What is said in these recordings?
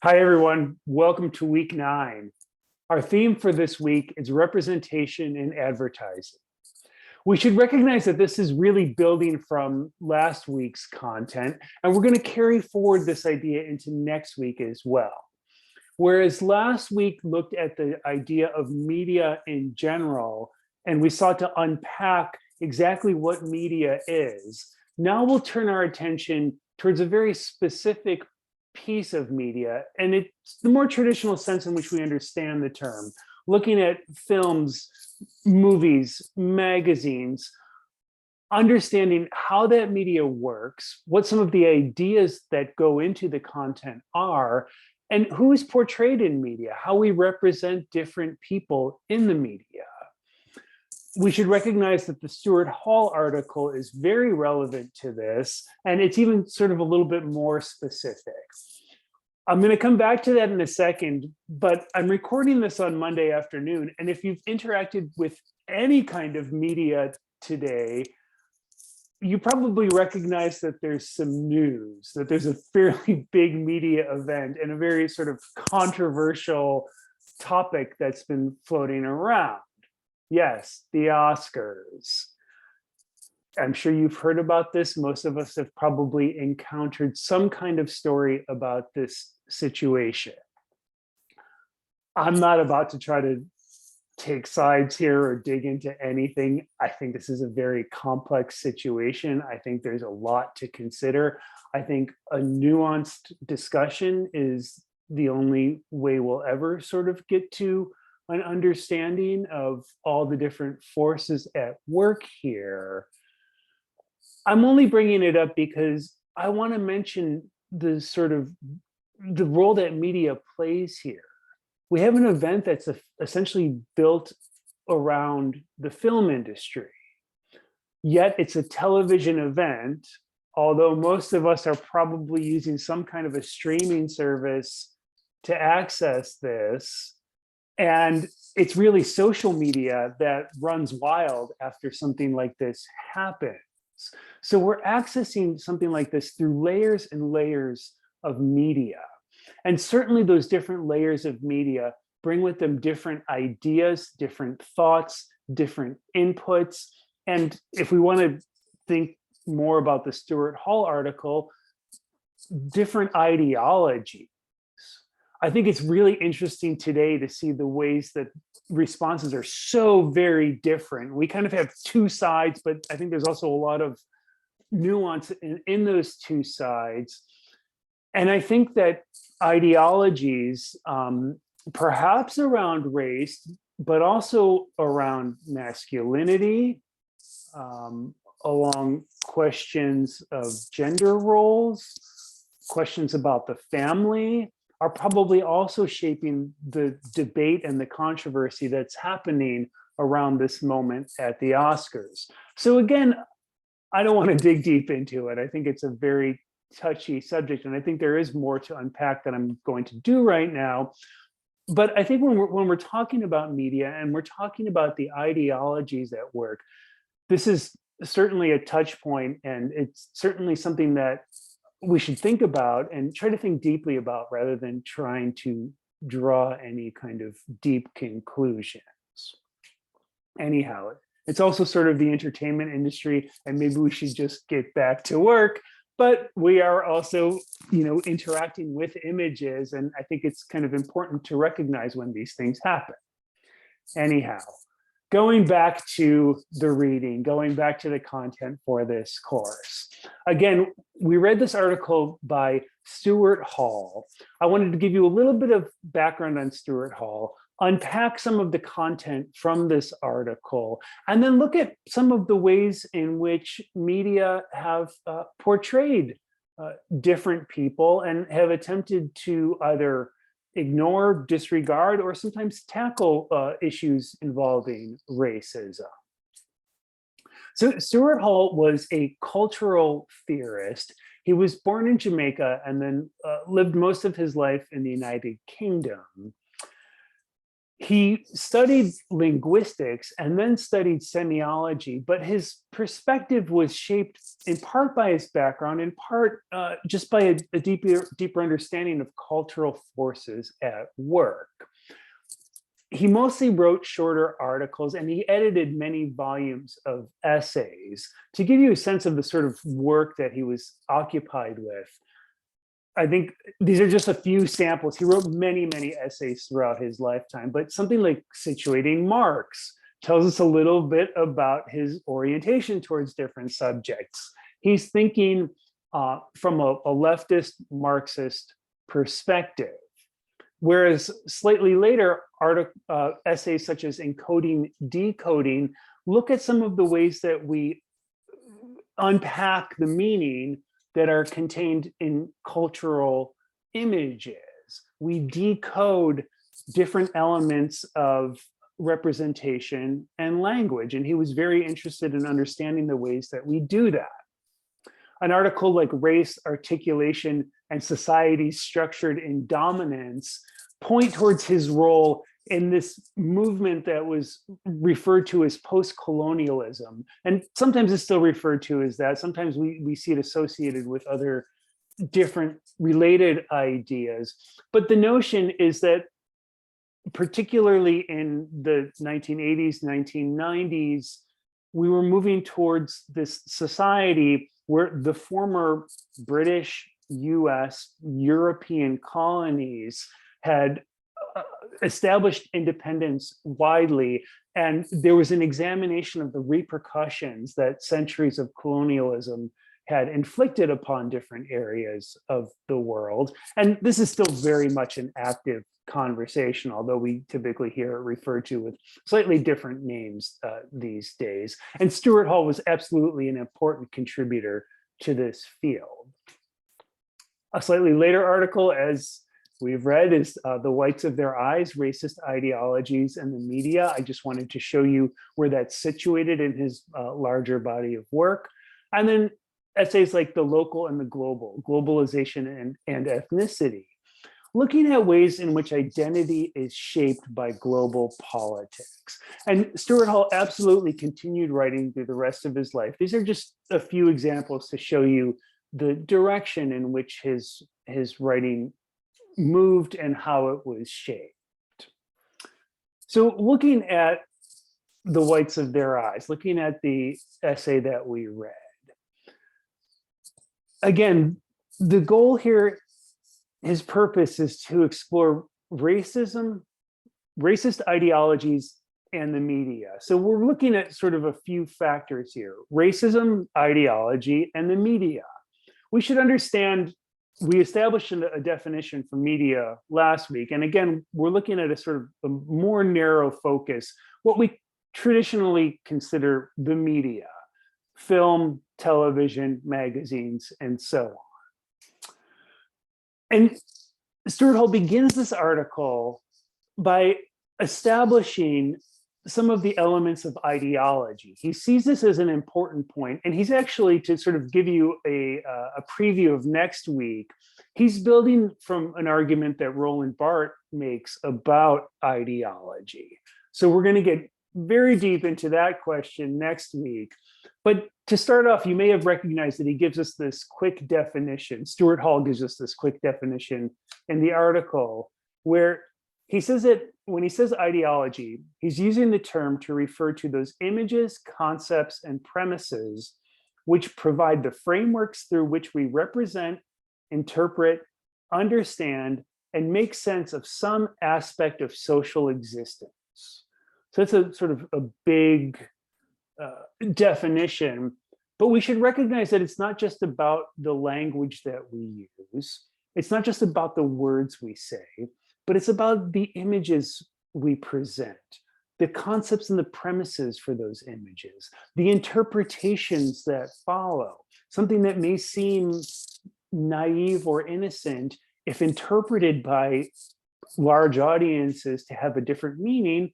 Hi, everyone. Welcome to week 9. Our theme for this week is representation in advertising. We should recognize that this is really building from last week's content, and we're going to carry forward this idea into next week as well. Whereas last week looked at the idea of media in general, and we sought to unpack exactly what media is, now we'll turn our attention towards a very specific piece of media, and it's the more traditional sense in which we understand the term, looking at films, movies, magazines, understanding how that media works, what some of the ideas that go into the content are, and who is portrayed in media, how we represent different people in the media. We should recognize that the Stuart Hall article is very relevant to this, and it's even sort of a little bit more specific. I'm going to come back to that in a second, but I'm recording this on Monday afternoon, and if you've interacted with any kind of media today, you probably recognize that there's some news, that there's a fairly big media event and a very sort of controversial topic that's been floating around. Yes, the Oscars. I'm sure you've heard about this. Most of us have probably encountered some kind of story about this situation. I'm not about to try to take sides here or dig into anything. I think this is a very complex situation. I think there's a lot to consider. I think a nuanced discussion is the only way we'll ever sort of get to an understanding of all the different forces at work here. I'm only bringing it up because I want to mention the sort of the role that media plays here. We have an event that's essentially built around the film industry, yet it's a television event, although most of us are probably using some kind of a streaming service to access this. And it's really social media that runs wild after something like this happens. So we're accessing something like this through layers and layers of media. And certainly those different layers of media bring with them different ideas, different thoughts, different inputs. And if we want to think more about the Stuart Hall article, different ideologies. I think it's really interesting today to see the ways that responses are so very different. We kind of have two sides, but I think there's also a lot of nuance in those two sides. And I think that ideologies, perhaps around race, but also around masculinity, along questions of gender roles, questions about the family, are probably also shaping the debate and the controversy that's happening around this moment at the Oscars. So again, I don't want to dig deep into it. I think it's a very touchy subject, and I think there is more to unpack that I'm going to do right now. But I think when we're talking about media and we're talking about the ideologies at work, this is certainly a touch point, and it's certainly something that we should think about and try to think deeply about rather than trying to draw any kind of deep conclusions. Anyhow, it's also sort of the entertainment industry, and maybe we should just get back to work. But we are also, interacting with images, and I think it's kind of important to recognize when these things happen. Anyhow, going back to the reading, going back to the content for this course. Again, we read this article by Stuart Hall. I wanted to give you a little bit of background on Stuart Hall, unpack some of the content from this article, and then look at some of the ways in which media have portrayed different people and have attempted to either ignore, disregard, or sometimes tackle issues involving racism. So Stuart Hall was a cultural theorist. He was born in Jamaica and then lived most of his life in the United Kingdom. He studied linguistics and then studied semiology, but his perspective was shaped in part by his background, in part just by a deeper understanding of cultural forces at work. He mostly wrote shorter articles, and he edited many volumes of essays. To give you a sense of the sort of work that he was occupied with, I think these are just a few samples. He wrote many, many essays throughout his lifetime, but something like Situating Marx tells us a little bit about his orientation towards different subjects. He's thinking from a leftist Marxist perspective, whereas slightly later, essays such as Encoding, Decoding look at some of the ways that we unpack the meaning that are contained in cultural images. We decode different elements of representation and language, and he was very interested in understanding the ways that we do that. An article like Race, Articulation, and Society Structured in Dominance point towards his role in this movement that was referred to as post-colonialism. And sometimes it's still referred to as that. Sometimes we see it associated with other different related ideas. But the notion is that particularly in the 1980s, 1990s, we were moving towards this society where the former British, US, European colonies had established independence widely, and there was an examination of the repercussions that centuries of colonialism had inflicted upon different areas of the world. And this is still very much an active conversation, although we typically hear it referred to with slightly different names these days. And Stuart Hall was absolutely an important contributor to this field. A slightly later article, as we've read, is The Whites of Their Eyes, Racist Ideologies and the Media. I just wanted to show you where that's situated in his larger body of work. And then essays like The Local and the Global, Globalization and Ethnicity, looking at ways in which identity is shaped by global politics. And Stuart Hall absolutely continued writing through the rest of his life. These are just a few examples to show you the direction in which his writing moved and how it was shaped. So looking at The Whites of Their Eyes, looking at the essay that we read, again, the goal here, his purpose is to explore racism, racist ideologies, and the media. So we're looking at sort of a few factors here: racism, ideology, and the media. We should understand, we established a definition for media last week. And again, we're looking at a sort of a more narrow focus, what we traditionally consider the media: film, television, magazines, and so on. And Stuart Hall begins this article by establishing some of the elements of ideology. He sees this as an important point, and he's actually, to sort of give you a preview of next week, he's building from an argument that Roland Barthes makes about ideology. So we're going to get very deep into that question next week. But to start off, you may have recognized that he gives us this quick definition. Stuart Hall gives us this quick definition in the article, where he says that when he says ideology, he's using the term to refer to those images, concepts, and premises which provide the frameworks through which we represent, interpret, understand, and make sense of some aspect of social existence. So it's a sort of a big definition, but we should recognize that it's not just about the language that we use. It's not just about the words we say, but it's about the images we present, the concepts and the premises for those images, the interpretations that follow. Something that may seem naive or innocent, if interpreted by large audiences to have a different meaning,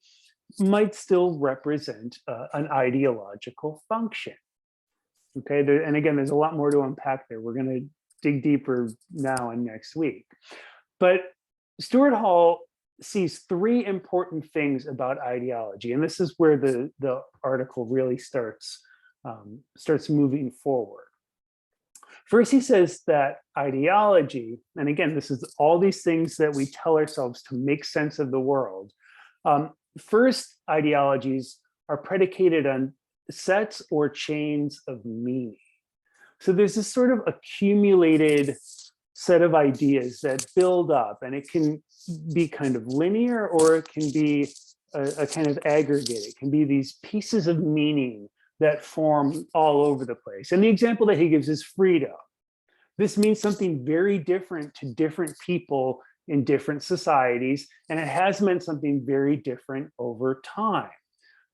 might still represent an ideological function. Okay, and again, there's a lot more to unpack there. We're going to dig deeper now and next week. But Stuart Hall sees three important things about ideology, and this is where the article really starts moving forward. First, he says that ideology, and again, this is all these things that we tell ourselves to make sense of the world. First, ideologies are predicated on sets or chains of meaning. So there's this sort of accumulated set of ideas that build up, and it can be kind of linear, or it can be a kind of aggregate. It can be these pieces of meaning that form all over the place. And the example that he gives is freedom. This means something very different to different people in different societies, and it has meant something very different over time.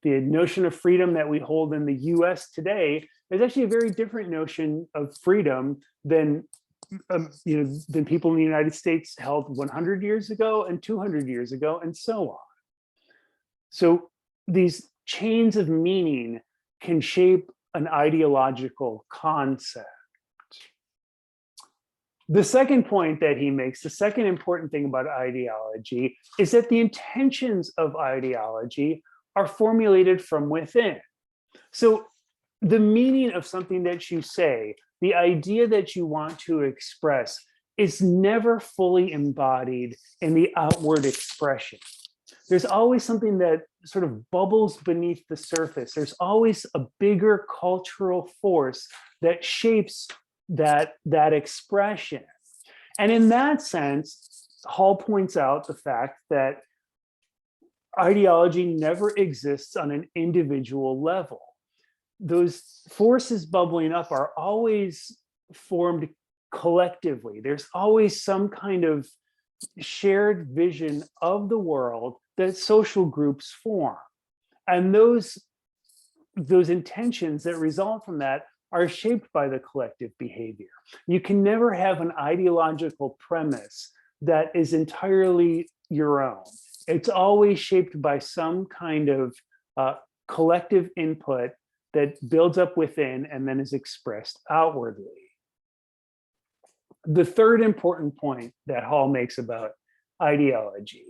The notion of freedom that we hold in the US today is actually a very different notion of freedom than than people in the United States held 100 years ago and 200 years ago, and so on. So these chains of meaning can shape an ideological concept. The second point that he makes, the second important thing about ideology, is that the intentions of ideology are formulated from within. So the meaning of something that you say, the idea that you want to express, is never fully embodied in the outward expression. There's always something that sort of bubbles beneath the surface. There's always a bigger cultural force that shapes that expression. And in that sense, Hall points out the fact that ideology never exists on an individual level. Those forces bubbling up are always formed collectively. There's always some kind of shared vision of the world that social groups form. And those intentions that result from that are shaped by the collective behavior. You can never have an ideological premise that is entirely your own. It's always shaped by some kind of collective input that builds up within and then is expressed outwardly. The third important point that Hall makes about ideology,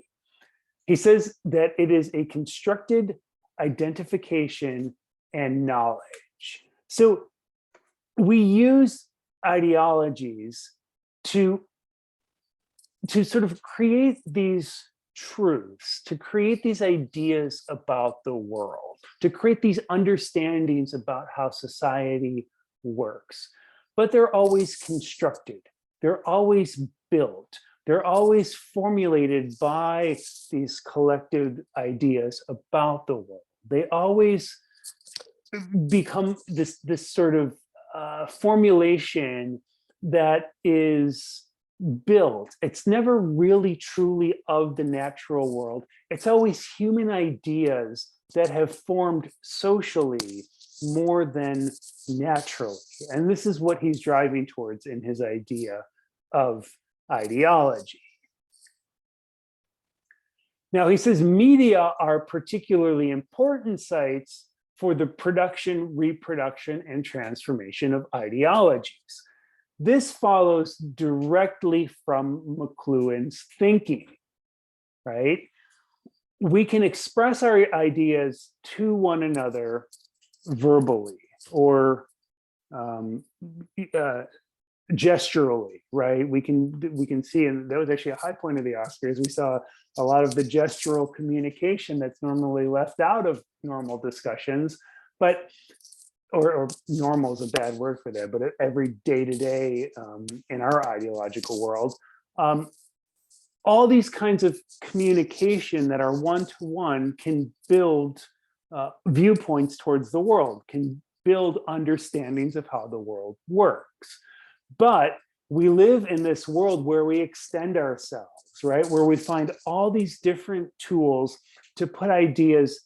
he says that it is a constructed identification and knowledge. So we use ideologies to sort of create these truths, to create these ideas about the world, to create these understandings about how society works. But they're always constructed. They're always built. They're always formulated by these collective ideas about the world. They always become this sort of formulation that is built. It's never really truly of the natural world. It's always human ideas that have formed socially more than naturally. And this is what he's driving towards in his idea of ideology. Now, he says media are particularly important sites for the production, reproduction, and transformation of ideologies. This follows directly from McLuhan's thinking, right? We can express our ideas to one another verbally or gesturally, right? We can see, and that was actually a high point of the Oscars. We saw a lot of the gestural communication that's normally left out of normal discussions, but or normal is a bad word for that, but every day-to-day in our ideological world, all these kinds of communication that are one-to-one can build viewpoints towards the world, can build understandings of how the world works. But we live in this world where we extend ourselves, right? Where we find all these different tools to put ideas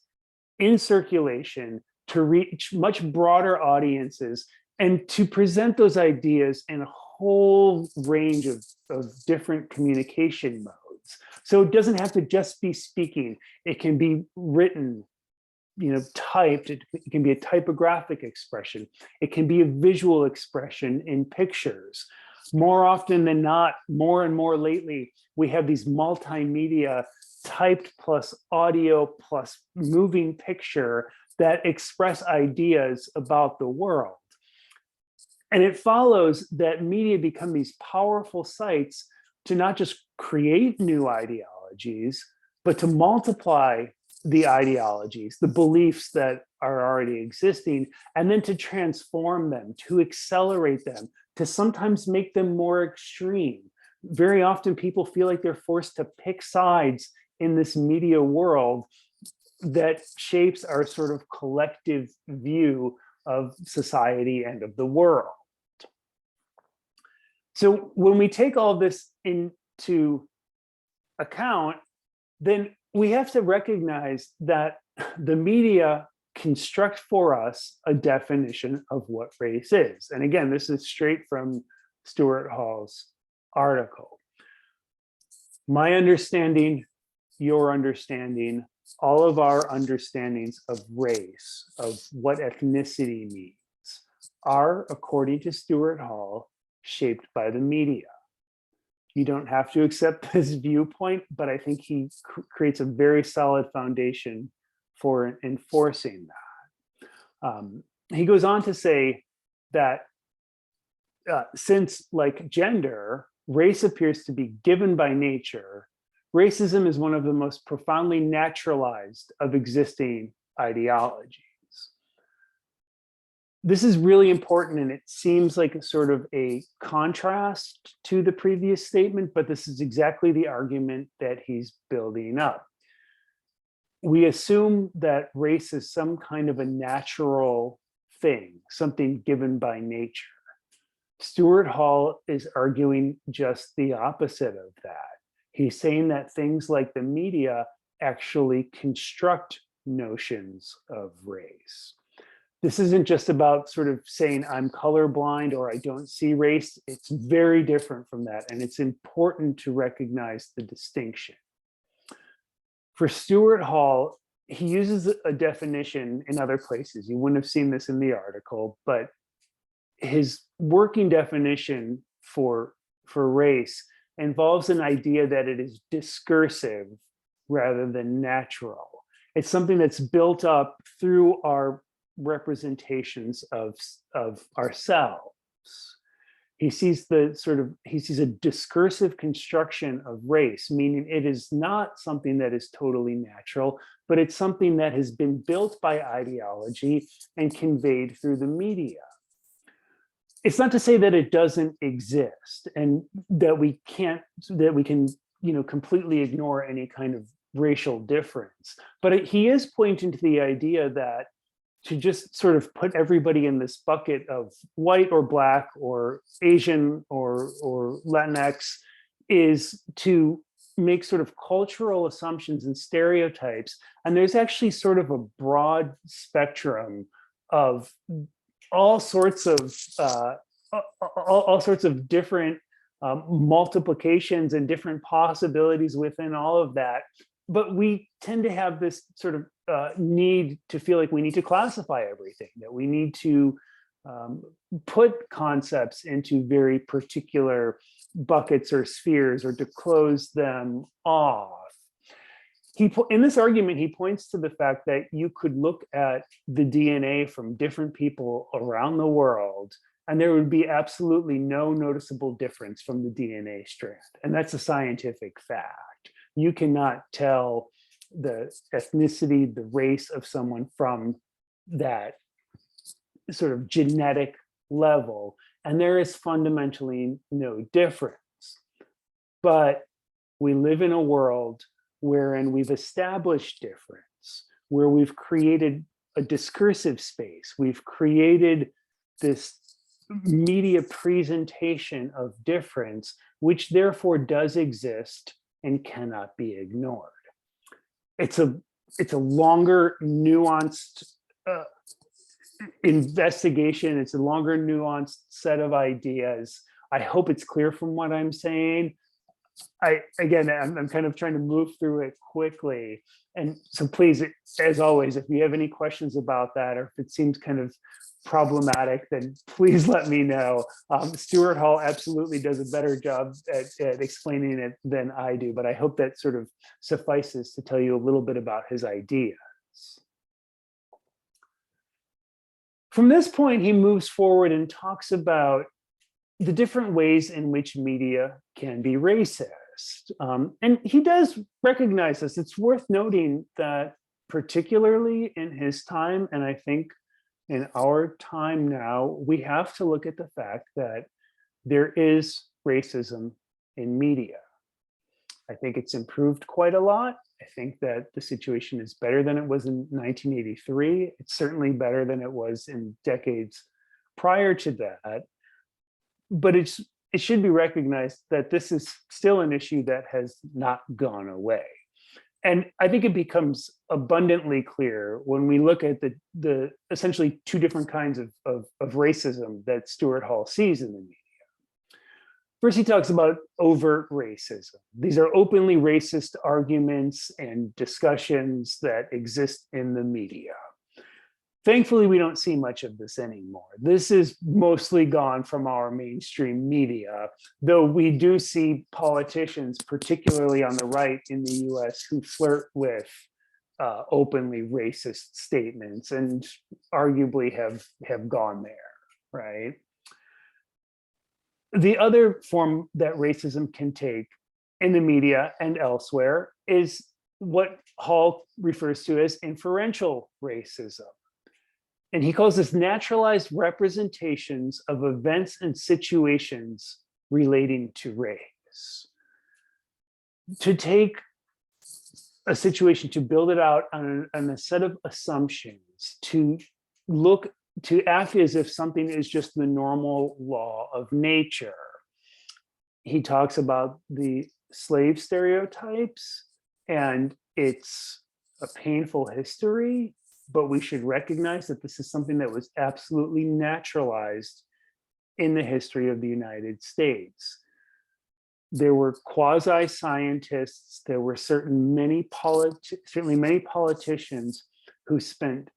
in circulation, to reach much broader audiences, and to present those ideas in a whole range of different communication modes. So it doesn't have to just be speaking. It can be written, typed. It can be a typographic expression. It can be a visual expression in pictures. More often than not, more and more lately, we have these multimedia typed plus audio plus moving picture that express ideas about the world. And it follows that media become these powerful sites to not just create new ideologies, but to multiply the ideologies, the beliefs that are already existing, and then to transform them, to accelerate them, to sometimes make them more extreme. Very often people feel like they're forced to pick sides in this media world that shapes our sort of collective view of society and of the world. So when we take all this into account, then we have to recognize that the media construct for us a definition of what race is. And again, this is straight from Stuart Hall's article. My understanding, your understanding, all of our understandings of race, of what ethnicity means, are, according to Stuart Hall, shaped by the media. You don't have to accept this viewpoint, but I think he creates a very solid foundation for enforcing that. He goes on to say that since, like gender, race appears to be given by nature, racism is one of the most profoundly naturalized of existing ideologies. This is really important, and it seems like a sort of a contrast to the previous statement, but this is exactly the argument that he's building up. We assume that race is some kind of a natural thing, something given by nature. Stuart Hall is arguing just the opposite of that. He's saying that things like the media actually construct notions of race. This isn't just about sort of saying I'm colorblind or I don't see race. It's very different from that. And it's important to recognize the distinction. For Stuart Hall, he uses a definition in other places. You wouldn't have seen this in the article, but his working definition for race involves an idea that it is discursive rather than natural. It's something that's built up through our representations of ourselves. He sees a discursive construction of race, meaning it is not something that is totally natural, but it's something that has been built by ideology and conveyed through the media. It's not to say that it doesn't exist and that we can completely ignore any kind of racial difference, but he is pointing to the idea that to just sort of put everybody in this bucket of white or black or Asian or Latinx is to make sort of cultural assumptions and stereotypes. And there's actually sort of a broad spectrum of all sorts of different multiplications and different possibilities within all of that. But we tend to have this sort of need to feel like we need to classify everything, that we need to put concepts into very particular buckets or spheres or to close them off. In this argument, he points to the fact that you could look at the DNA from different people around the world, and there would be absolutely no noticeable difference from the DNA strand. And that's a scientific fact. You cannot tell the ethnicity, the race of someone from that sort of genetic level. And there is fundamentally no difference. But we live in a world wherein we've established difference, where we've created a discursive space. We've created this media presentation of difference, which therefore does exist and cannot be ignored. It's a longer, nuanced investigation. It's a longer, nuanced set of ideas. I hope it's clear from what I'm saying. I'm kind of trying to move through it quickly. And so please, as always, if you have any questions about that, or if it seems kind of problematic, then please let me know. Stuart Hall absolutely does a better job at explaining it than I do, but I hope that sort of suffices to tell you a little bit about his ideas. From this point, he moves forward and talks about the different ways in which media can be racist. And he does recognize this. It's worth noting that particularly in his time, and I think in our time now, we have to look at the fact that there is racism in media. I think it's improved quite a lot. I think that the situation is better than it was in 1983. It's certainly better than it was in decades prior to that. But it should be recognized that this is still an issue that has not gone away. And I think it becomes abundantly clear when we look at the essentially two different kinds of racism that Stuart Hall sees in the media. First, he talks about overt racism. These are openly racist arguments and discussions that exist in the media. Thankfully, we don't see much of this anymore. This is mostly gone from our mainstream media, though we do see politicians, particularly on the right in the US, who flirt with openly racist statements and arguably have gone there, right? The other form that racism can take in the media and elsewhere is what Hall refers to as inferential racism. And he calls this naturalized representations of events and situations relating to race. To take a situation, to build it out on a set of assumptions, to act as if something is just the normal law of nature. He talks about the slave stereotypes, and it's a painful history, but we should recognize that this is something that was absolutely naturalized in the history of the United States. There were quasi-scientists, there were certainly many politicians who spent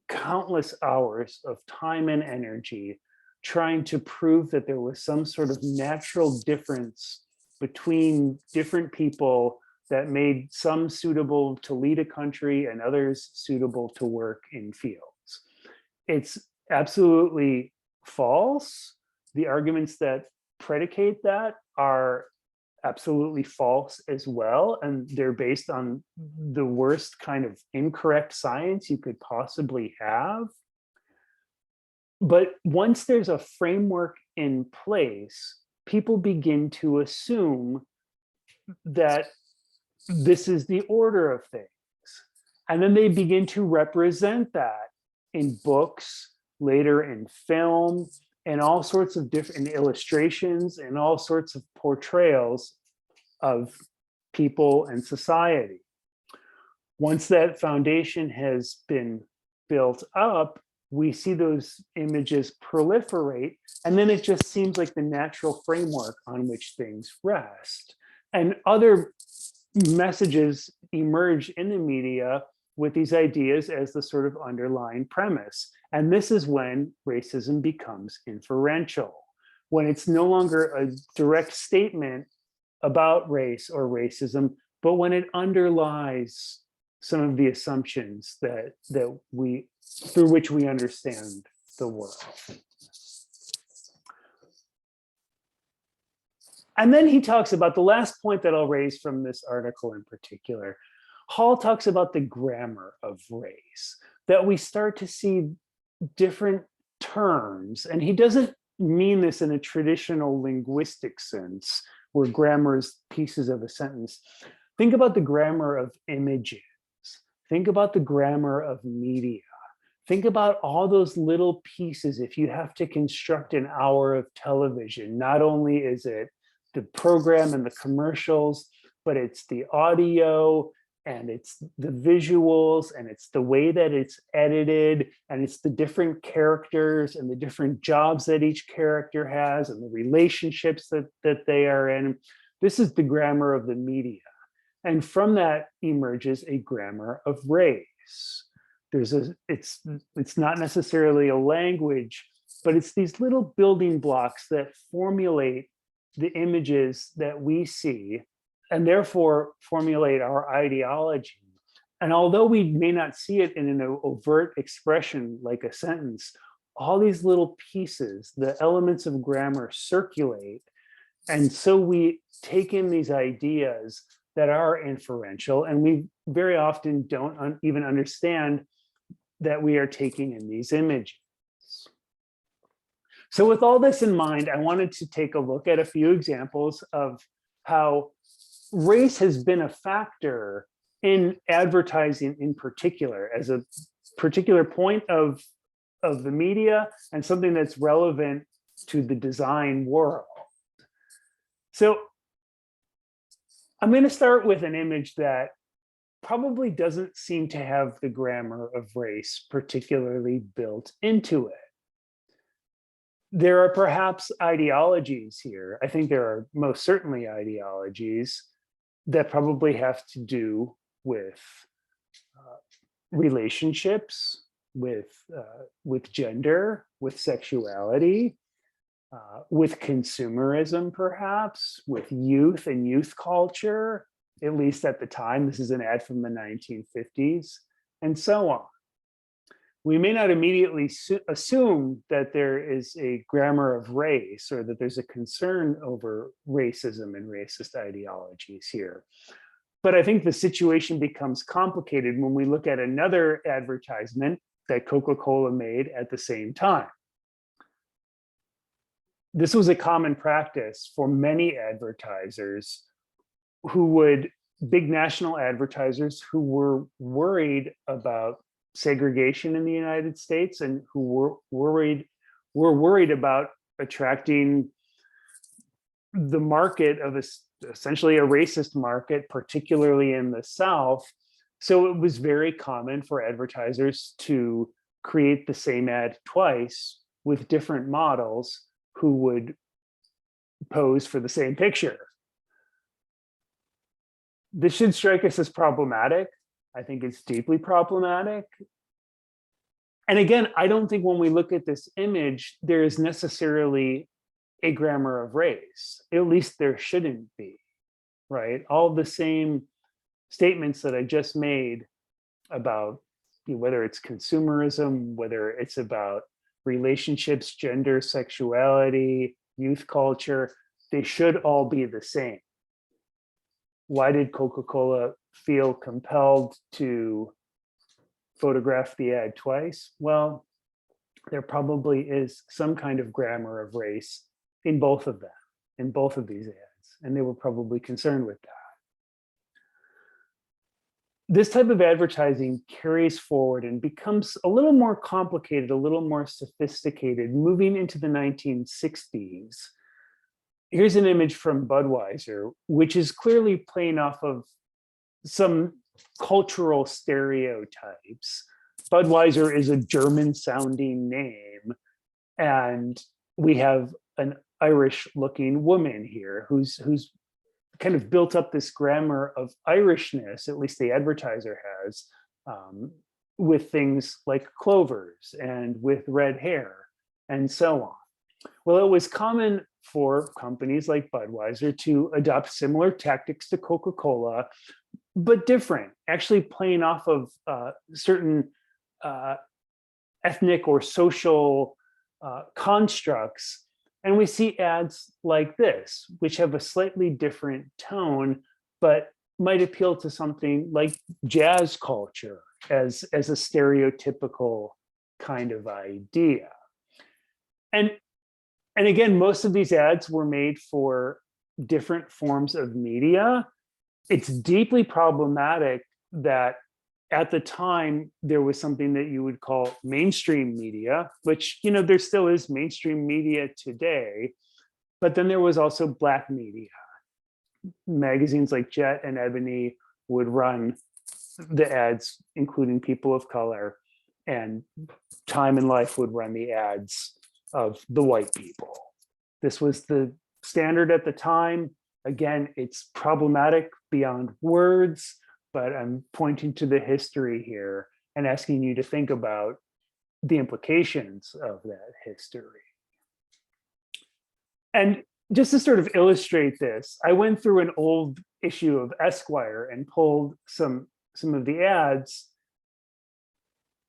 countless hours of time and energy trying to prove that there was some sort of natural difference between different people that made some suitable to lead a country and others suitable to work in fields. It's absolutely false. The arguments that predicate that are absolutely false as well, and they're based on the worst kind of incorrect science you could possibly have. But once there's a framework in place, people begin to assume that this is the order of things. And then they begin to represent that in books, later in film, and all sorts of different illustrations and all sorts of portrayals of people and society. Once that foundation has been built up, we see those images proliferate, and then it just seems like the natural framework on which things rest. And other messages emerge in the media with these ideas as the sort of underlying premise. And this is when racism becomes inferential, when it's no longer a direct statement about race or racism, but when it underlies some of the assumptions through which we understand the world. And then he talks about the last point that I'll raise from this article in particular. Hall talks about the grammar of race, that we start to see different terms, and he doesn't mean this in a traditional linguistic sense, where grammar is pieces of a sentence. Think about the grammar of images. Think about the grammar of media. Think about all those little pieces. If you have to construct an hour of television, not only is it the program and the commercials, but it's the audio, and it's the visuals, and it's the way that it's edited, and it's the different characters and the different jobs that each character has and the relationships that they are in. This is the grammar of the media. And from that emerges a grammar of race. It's not necessarily a language, but it's these little building blocks that formulate the images that we see and therefore formulate our ideology. And although we may not see it in an overt expression like a sentence, all these little pieces, the elements of grammar circulate. And so we take in these ideas that are inferential, and we very often don't even understand that we are taking in these images. So with all this in mind, I wanted to take a look at a few examples of how race has been a factor in advertising in particular, as a particular point of the media and something that's relevant to the design world. So I'm going to start with an image that probably doesn't seem to have the grammar of race particularly built into it. There are perhaps ideologies here. I think there are most certainly ideologies that probably have to do with relationships, with gender, with sexuality, with consumerism, perhaps, with youth and youth culture, at least at the time. This is an ad from the 1950s, and so on. We may not immediately assume that there is a grammar of race or that there's a concern over racism and racist ideologies here. But I think the situation becomes complicated when we look at another advertisement that Coca-Cola made at the same time. This was a common practice for many advertisers big national advertisers who were worried about segregation in the United States and who were worried about attracting the market of essentially a racist market, particularly in the South. So it was very common for advertisers to create the same ad twice with different models who would pose for the same picture. This should strike us as problematic. I think it's deeply problematic. And again, I don't think when we look at this image, there is necessarily a grammar of race. At least there shouldn't be, right? All the same statements that I just made about whether it's consumerism, whether it's about relationships, gender, sexuality, youth culture, they should all be the same. Why did Coca-Cola feel compelled to photograph the ad twice? Well, there probably is some kind of grammar of race in both of them, in both of these ads, and they were probably concerned with that. This type of advertising carries forward and becomes a little more complicated, a little more sophisticated, moving into the 1960s. Here's an image from Budweiser, which is clearly playing off of some cultural stereotypes. Budweiser is a German-sounding name, and we have an Irish-looking woman here who's kind of built up this grammar of Irishness, at least the advertiser has, with things like clovers and with red hair and so on. Well, it was common for companies like Budweiser to adopt similar tactics to Coca-Cola, but different, actually playing off of certain ethnic or social constructs. And we see ads like this, which have a slightly different tone, but might appeal to something like jazz culture as a stereotypical kind of idea. And again, most of these ads were made for different forms of media. It's deeply problematic that at the time there was something that you would call mainstream media, which, there still is mainstream media today, but then there was also Black media. Magazines like Jet and Ebony would run the ads, including people of color, and Time and Life would run the ads of the white people. This was the standard at the time. Again, it's problematic beyond words, but I'm pointing to the history here and asking you to think about the implications of that history. And just to sort of illustrate this, I went through an old issue of Esquire and pulled some of the ads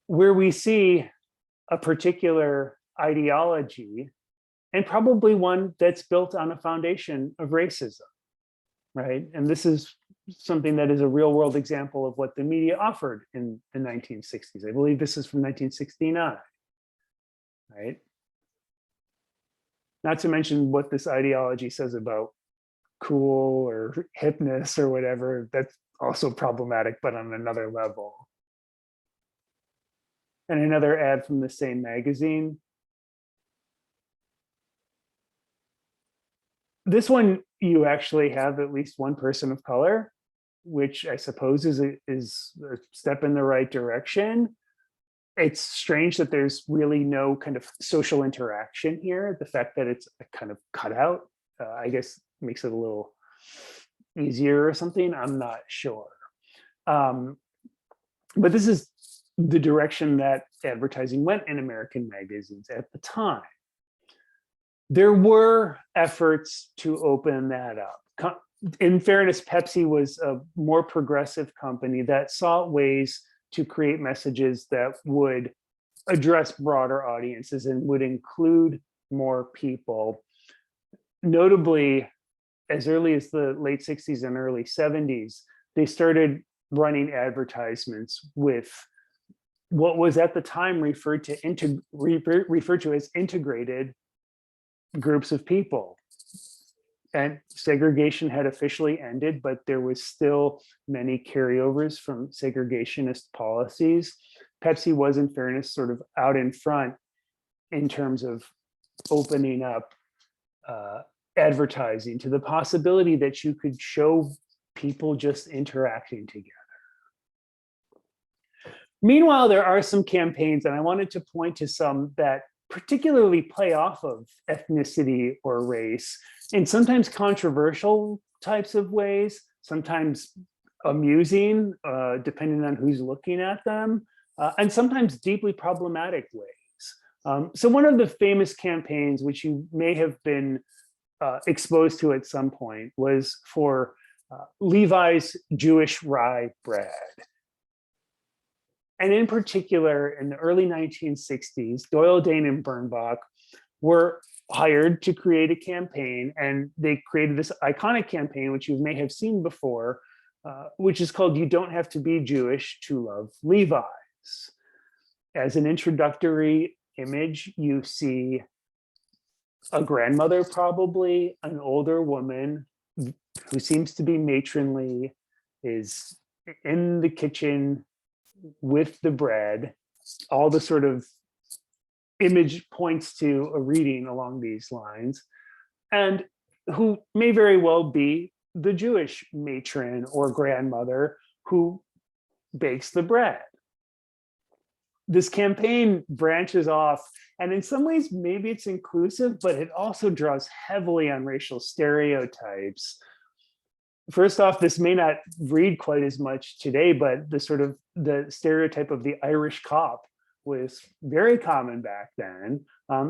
where we see a particular ideology, and probably one that's built on a foundation of racism, right? And this is something that is a real world example of what the media offered in the 1960s. I believe this is from 1969, right? Not to mention what this ideology says about cool or hipness or whatever. That's also problematic, but on another level. And another ad from the same magazine. This one, you actually have at least one person of color, which I suppose is a step in the right direction. It's strange that there's really no kind of social interaction here. The fact that it's a kind of cutout, I guess, makes it a little easier or something. I'm not sure. But this is the direction that advertising went in American magazines at the time. There were efforts to open that up. In fairness, Pepsi was a more progressive company that sought ways to create messages that would address broader audiences and would include more people. Notably, as early as the late 60s and early 70s, they started running advertisements with what was at the time referred to as integrated groups of people. And segregation had officially ended, but there was still many carryovers from segregationist policies. Pepsi was, in fairness, sort of out in front in terms of opening up advertising to the possibility that you could show people just interacting together. Meanwhile, there are some campaigns, and I wanted to point to some that particularly play off of ethnicity or race in sometimes controversial types of ways, sometimes amusing, depending on who's looking at them, and sometimes deeply problematic ways. So one of the famous campaigns, which you may have been exposed to at some point, was for Levi's Jewish rye bread. And in particular, in the early 1960s, Doyle, Dane, and Bernbach were hired to create a campaign, and they created this iconic campaign, which you may have seen before, which is called "You Don't Have to Be Jewish to Love Levi's." As an introductory image, you see a grandmother, probably an older woman who seems to be matronly, is in the kitchen with the bread. All the sort of image points to a reading along these lines, and who may very well be the Jewish matron or grandmother who bakes the bread. This campaign branches off, and in some ways, maybe it's inclusive, but it also draws heavily on racial stereotypes. First off, this may not read quite as much today, but the stereotype of the Irish cop was very common back then.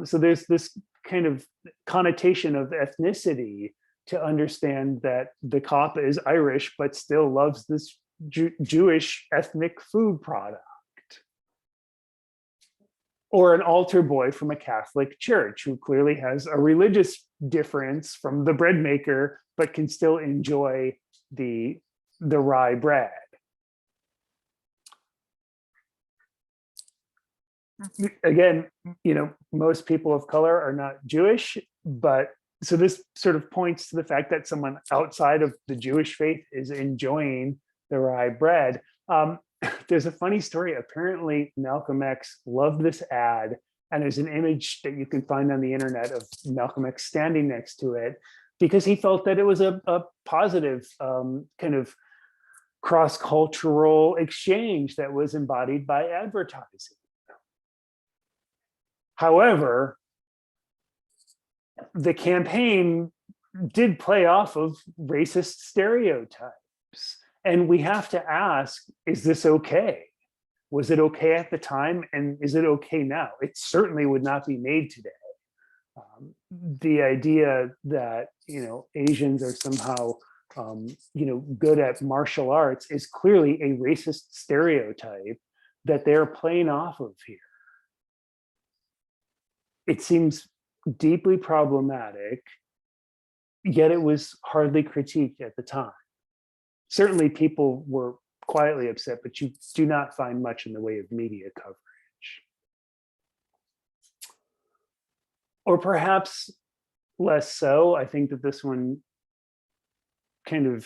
So there's this kind of connotation of ethnicity to understand that the cop is Irish, but still loves this Jewish ethnic food product. Or an altar boy from a Catholic church who clearly has a religious difference from the bread maker, but can still enjoy the rye bread. Again, most people of color are not Jewish, but so this sort of points to the fact that someone outside of the Jewish faith is enjoying the rye bread. There's a funny story. Apparently, Malcolm X loved this ad, and there's an image that you can find on the internet of Malcolm X standing next to it because he felt that it was a positive kind of cross-cultural exchange that was embodied by advertising. However, the campaign did play off of racist stereotypes. And we have to ask, is this okay? Was it okay at the time? And is it okay now? It certainly would not be made today. The idea that, Asians are somehow, good at martial arts is clearly a racist stereotype that they're playing off of here. It seems deeply problematic, yet it was hardly critiqued at the time. Certainly people were quietly upset, but you do not find much in the way of media coverage. Or perhaps less so. I think that this one kind of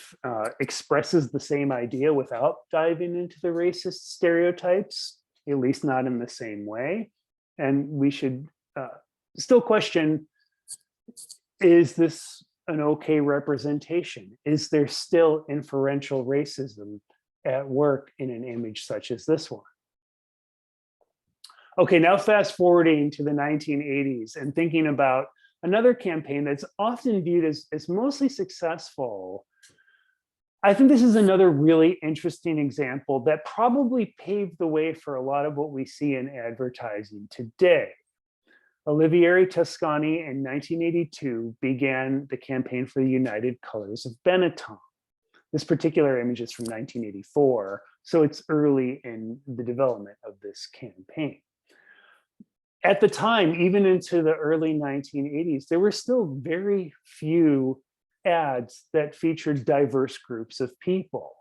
expresses the same idea without diving into the racist stereotypes, at least not in the same way. And we should still question, is this an okay representation? Is there still inferential racism at work in an image such as this one? Okay, now fast forwarding to the 1980s and thinking about another campaign that's often viewed as mostly successful. I think this is another really interesting example that probably paved the way for a lot of what we see in advertising today. Olivieri Toscani in 1982 began the campaign for the United Colors of Benetton. This particular image is from 1984, so it's early in the development of this campaign. At the time, even into the early 1980s, there were still very few ads that featured diverse groups of people.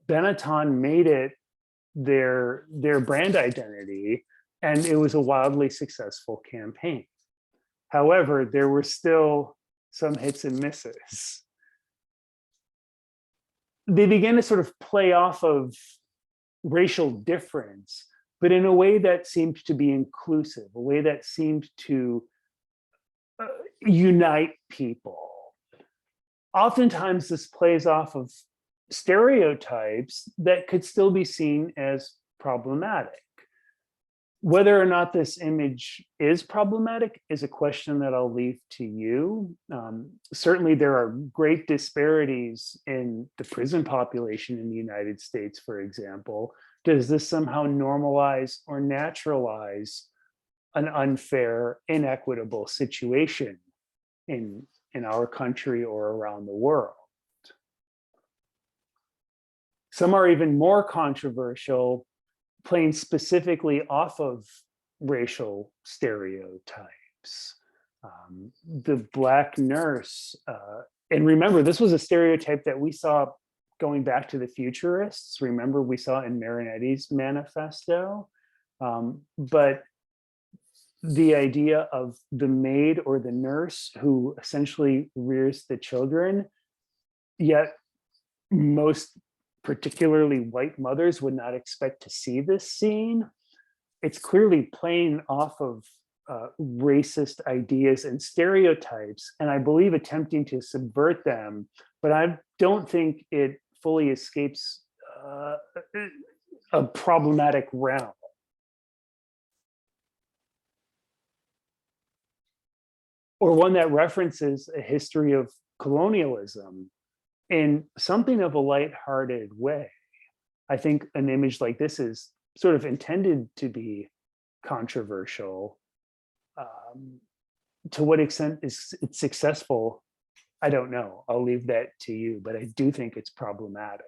Benetton made it their brand identity, and it was a wildly successful campaign. However, there were still some hits and misses. They began to sort of play off of racial difference, but in a way that seemed to be inclusive, a way that seemed to unite people. Oftentimes, this plays off of stereotypes that could still be seen as problematic. Whether or not this image is problematic is a question that I'll leave to you. Certainly, there are great disparities in the prison population in the United States, for example. Does this somehow normalize or naturalize an unfair, inequitable situation in our country or around the world? Some are even more controversial, playing specifically off of racial stereotypes. The Black nurse, and remember, this was a stereotype that we saw going back to the futurists. Remember, we saw in Marinetti's manifesto. But the idea of the maid or the nurse who essentially rears the children, yet most particularly white mothers would not expect to see this scene. It's clearly playing off of racist ideas and stereotypes, and I believe attempting to subvert them, but I don't think it fully escapes a problematic realm. Or one that references a history of colonialism in something of a lighthearted way. I think an image like this is sort of intended to be controversial. To what extent it's successful, I don't know. I'll leave that to you, but I do think it's problematic.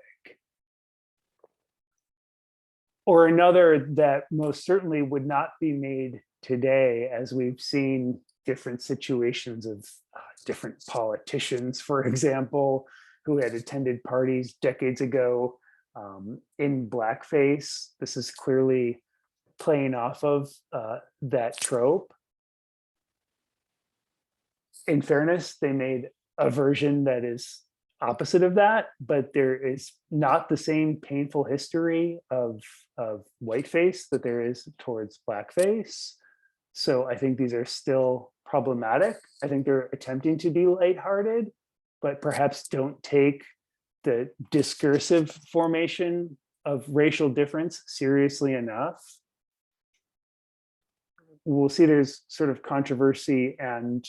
Or another that most certainly would not be made today, as we've seen different situations of different politicians, for example, who had attended parties decades ago in blackface. This is clearly playing off of that trope. In fairness, they made a version that is opposite of that, but there is not the same painful history of whiteface that there is towards blackface. So I think these are still problematic. I think they're attempting to be lighthearted, but perhaps don't take the discursive formation of racial difference seriously enough. We'll see there's sort of controversy, and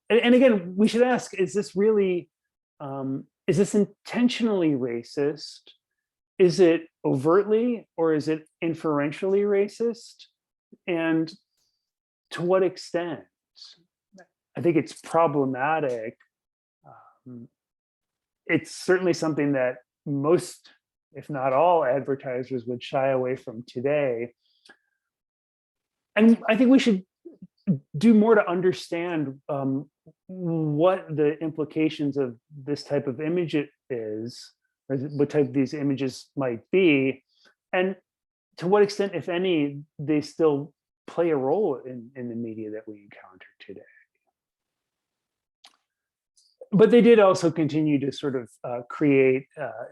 again, we should ask, is this really, is this intentionally racist? is it overtly or is it inferentially racist? And to what extent? I think it's problematic. Um, it's certainly something that most, if not all, advertisers would shy away from today. And I think we should do more to understand what the implications of this type of image is, or what type of these images might be, and to what extent, if any, they still play a role in the media that we encounter today. But they did also continue to sort of create,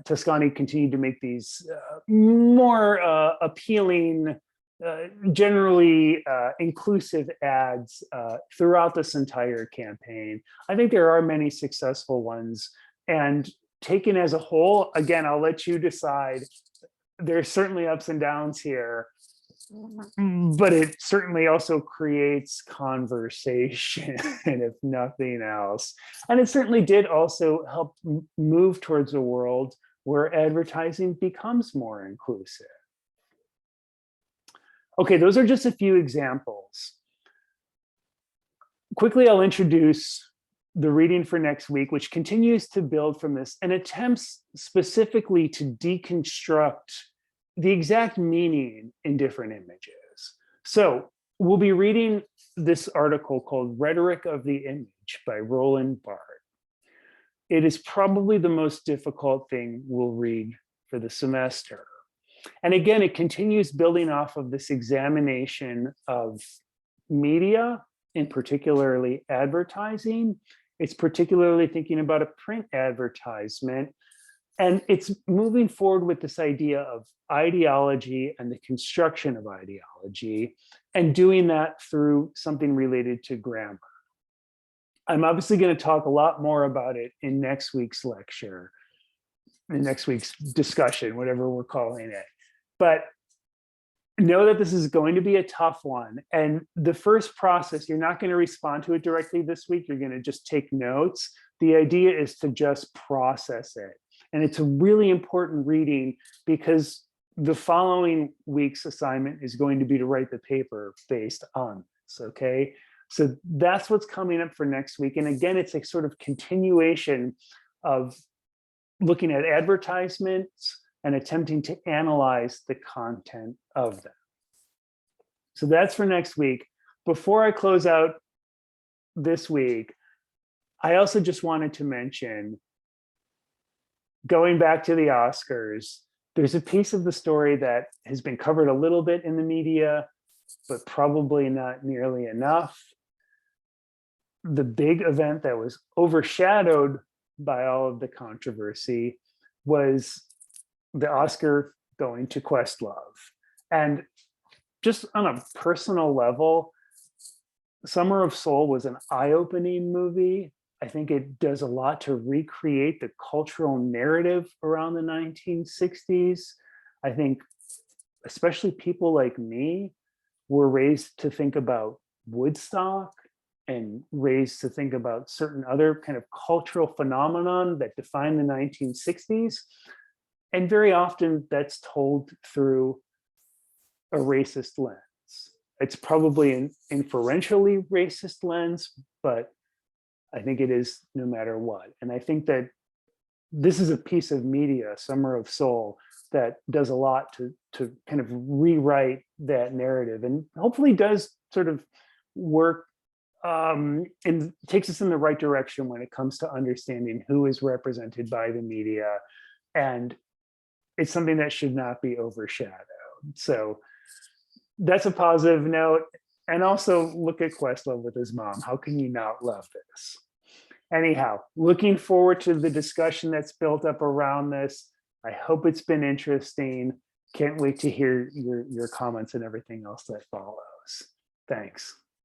Toscani continued to make these more appealing, generally inclusive ads throughout this entire campaign. I think there are many successful ones, and taken as a whole, again, I'll let you decide. There's certainly ups and downs here, but it certainly also creates conversation, if nothing else. And it certainly did also help move towards a world where advertising becomes more inclusive. Okay, those are just a few examples. Quickly, I'll introduce the reading for next week, which continues to build from this and attempts specifically to deconstruct the exact meaning in different images. So we'll be reading this article called Rhetoric of the Image by Roland Barthes. It is probably the most difficult thing we'll read for the semester. And again, it continues building off of this examination of media, and particularly advertising. It's particularly thinking about a print advertisement. And it's moving forward with this idea of ideology and the construction of ideology, and doing that through something related to grammar. I'm obviously going to talk a lot more about it in next week's lecture, in next week's discussion, whatever we're calling it. But know that this is going to be a tough one. And the first process, you're not going to respond to it directly this week. You're going to just take notes. The idea is to just process it. And it's a really important reading because the following week's assignment is going to be to write the paper based on this, okay? So that's what's coming up for next week. And again, it's a sort of continuation of looking at advertisements and attempting to analyze the content of them. So that's for next week. Before I close out this week, I also just wanted to mention, going back to the Oscars, there's a piece of the story that has been covered a little bit in the media, but probably not nearly enough. The big event that was overshadowed by all of the controversy was the Oscar going to Questlove. And just on a personal level, Summer of Soul was an eye-opening movie. I think it does a lot to recreate the cultural narrative around the 1960s. I think especially people like me were raised to think about Woodstock and raised to think about certain other kind of cultural phenomenon that defined the 1960s. And very often that's told through a racist lens. It's probably an inferentially racist lens, but I think it is no matter what. And I think that this is a piece of media, Summer of Soul, that does a lot to kind of rewrite that narrative, and hopefully does sort of work and takes us in the right direction when it comes to understanding who is represented by the media. And it's something that should not be overshadowed. So that's a positive note. And also look at Questlove with his mom. How can you not love this? Anyhow, looking forward to the discussion that's built up around this. I hope it's been interesting. Can't wait to hear your comments and everything else that follows. Thanks.